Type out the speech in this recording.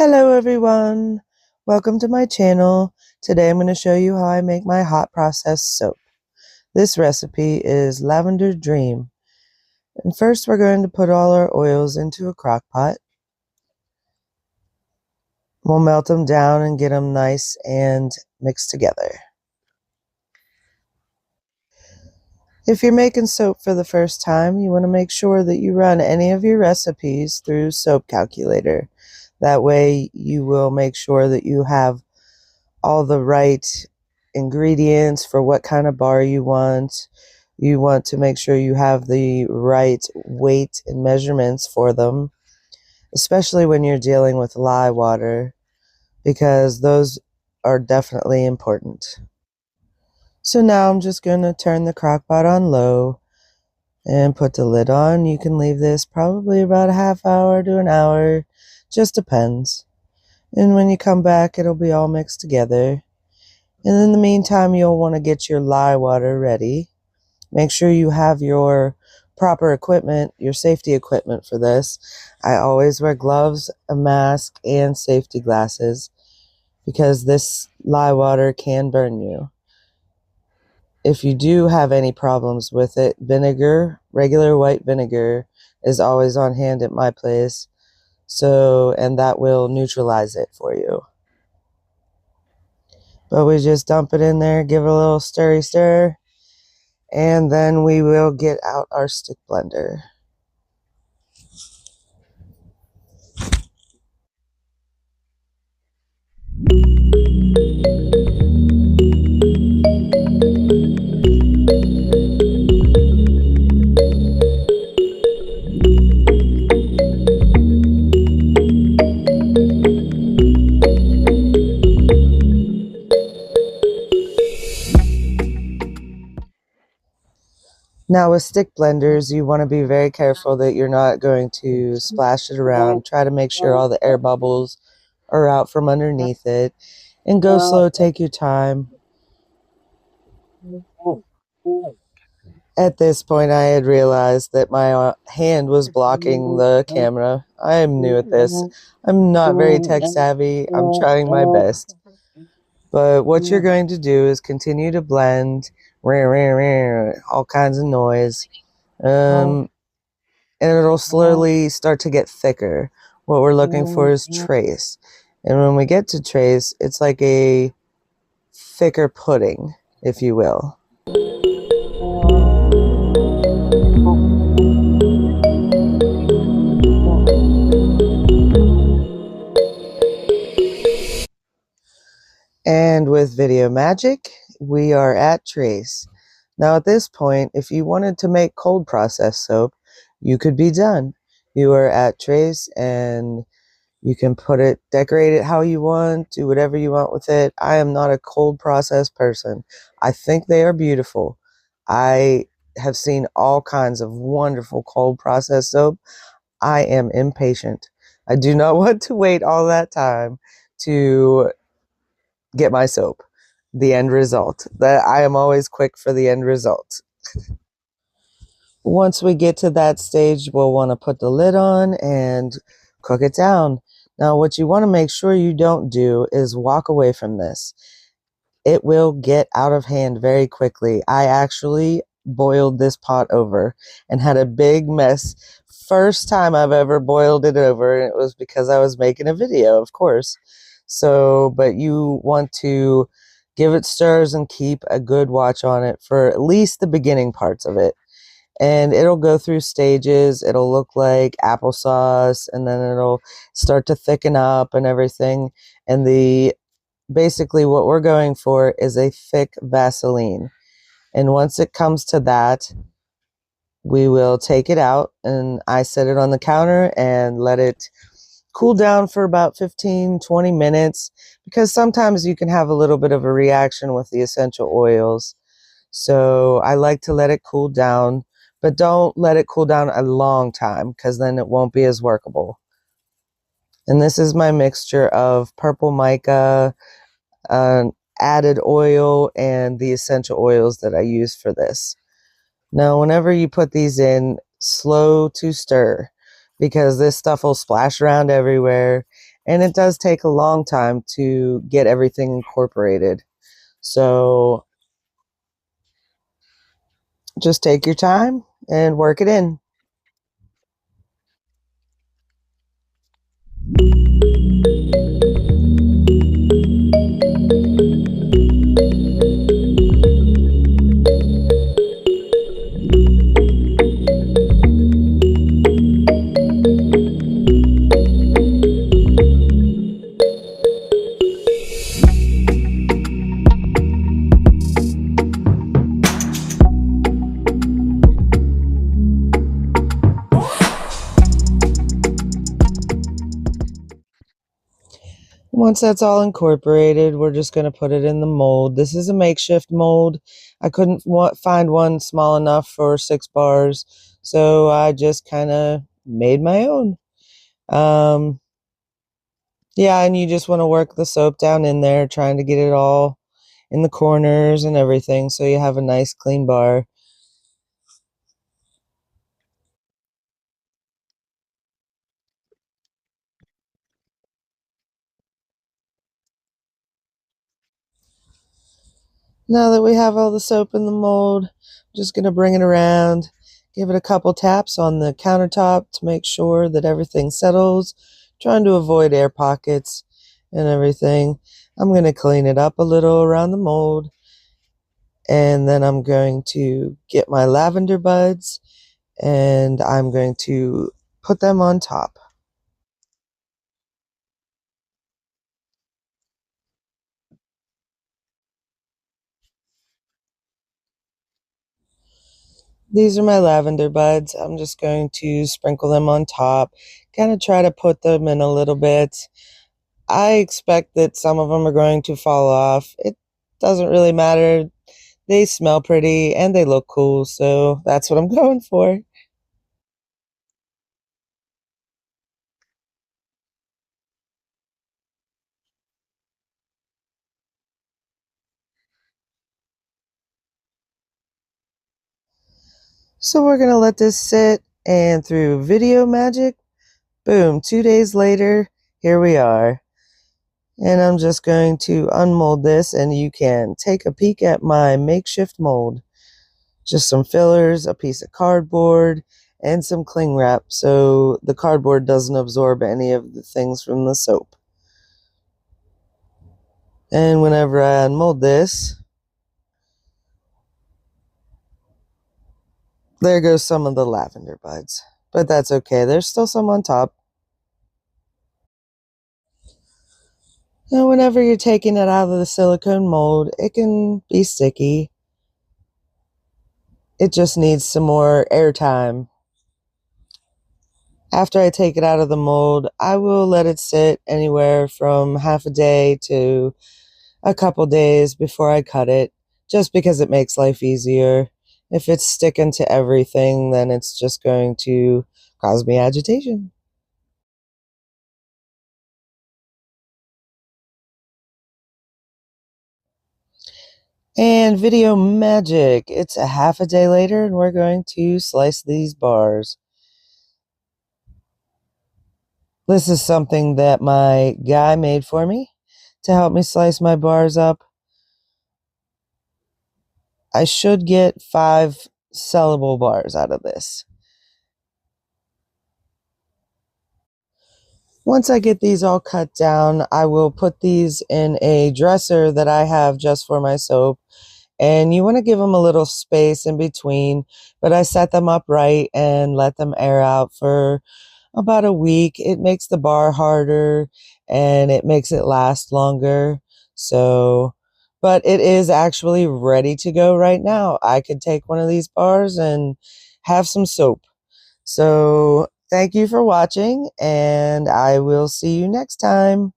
Hello everyone, welcome to my channel. Today I'm going to show you how I make my hot process soap. This recipe is Lavender Dream. And first we're going to put all our oils into a crock pot. We'll melt them down and get them nice and mixed together. If you're making soap for the first time, you want to make sure that you run any of your recipes through Soap Calculator. That way you will make sure that you have all the right ingredients for what kind of bar you want. You want to make sure you have the right weight and measurements for them, especially when you're dealing with lye water, because those are definitely important. So now I'm just going to turn the crock pot on low and put the lid on. You can leave this probably about a half hour to an hour, just depends. And when you come back, it'll be all mixed together. And in the meantime, you'll want to get your lye water ready. Make sure you have your proper equipment, your safety equipment for this. I always wear gloves, a mask, and safety glasses because this lye water can burn you. If you do have any problems with it, vinegar, regular white vinegar, is always on hand at my place. And that will neutralize it for you. But we just dump it in there, give it a little stirry stir, and then we will get out our stick blender. Now with stick blenders, you want to be very careful that you're not going to splash it around. Try to make sure all the air bubbles are out from underneath it. And go slow, take your time. At this point, I had realized that my hand was blocking the camera. I am new at this. I'm not very tech savvy. I'm trying my best. But what you're going to do is continue to blend, all kinds of noise. And it'll slowly start to get thicker. What we're looking for is trace. And when we get to trace, it's like a thicker pudding, if you will. And with Video Magic, we are at trace. Now at this point, if you wanted to make cold process soap, you could be done. You are at trace and you can put it, decorate it how you want, do whatever you want with it. I am not a cold process person. I think they are beautiful. I have seen all kinds of wonderful cold process soap. I am impatient. I do not want to wait all that time to get my soap. The end result. That I am always quick for the end result. Once we get to that stage, we'll want to put the lid on and cook it down. Now, what you want to make sure you don't do is walk away from this. It will get out of hand very quickly. I actually boiled this pot over and had a big mess. First time I've ever boiled it over, and it was because I was making a video, of course. But you want to give it stirs and keep a good watch on it for at least the beginning parts of it. And it'll go through stages. It'll look like applesauce, and then it'll start to thicken up and everything. And basically what we're going for is a thick Vaseline. And once it comes to that, we will take it out, and I set it on the counter and let it cool down for about 15-20 minutes, because sometimes you can have a little bit of a reaction with the essential oils. So I like to let it cool down, but don't let it cool down a long time, because then it won't be as workable. And this is my mixture of purple mica, added oil, and the essential oils that I use for this. Now, whenever you put these in, slow to stir, because this stuff will splash around everywhere And it does take a long time to get everything incorporated. So just take your time and work it in. Once that's all incorporated, we're just going to put it in the mold. This is a makeshift mold. I couldn't find one small enough for 6 bars, so I just kind of made my own. Yeah, and you just want to work the soap down in there, trying to get it all in the corners and everything, so you have a nice clean bar. Now that we have all the soap in the mold, I'm just going to bring it around, give it a couple taps on the countertop to make sure that everything settles, trying to avoid air pockets and everything. I'm going to clean it up a little around the mold, and then I'm going to get my lavender buds and I'm going to put them on top. These are my lavender buds. I'm just going to sprinkle them on top, kind of try to put them in a little bit. I expect that some of them are going to fall off. It doesn't really matter. They smell pretty and they look cool, so that's what I'm going for. So we're going to let this sit, and through video magic, boom, 2 days later, here we are. And I'm just going to unmold this, and you can take a peek at my makeshift mold. Just some fillers, a piece of cardboard, and some cling wrap so the cardboard doesn't absorb any of the things from the soap. And whenever I unmold this, there goes some of the lavender buds. But that's okay, there's still some on top. And whenever you're taking it out of the silicone mold, it can be sticky. It just needs some more airtime. After I take it out of the mold, I will let it sit anywhere from half a day to a couple days before I cut it, just because it makes life easier. If it's sticking to everything, then it's just going to cause me agitation. And video magic. It's a half a day later, and we're going to slice these bars. This is something that my guy made for me to help me slice my bars up. I should get 5 sellable bars out of this. Once I get these all cut down, I will put these in a dresser that I have just for my soap. And you want to give them a little space in between, but I set them up right and let them air out for about a week. It makes the bar harder and it makes it last longer. So, but it is actually ready to go right now. I could take one of these bars and have some soap. So, thank you for watching, and I will see you next time.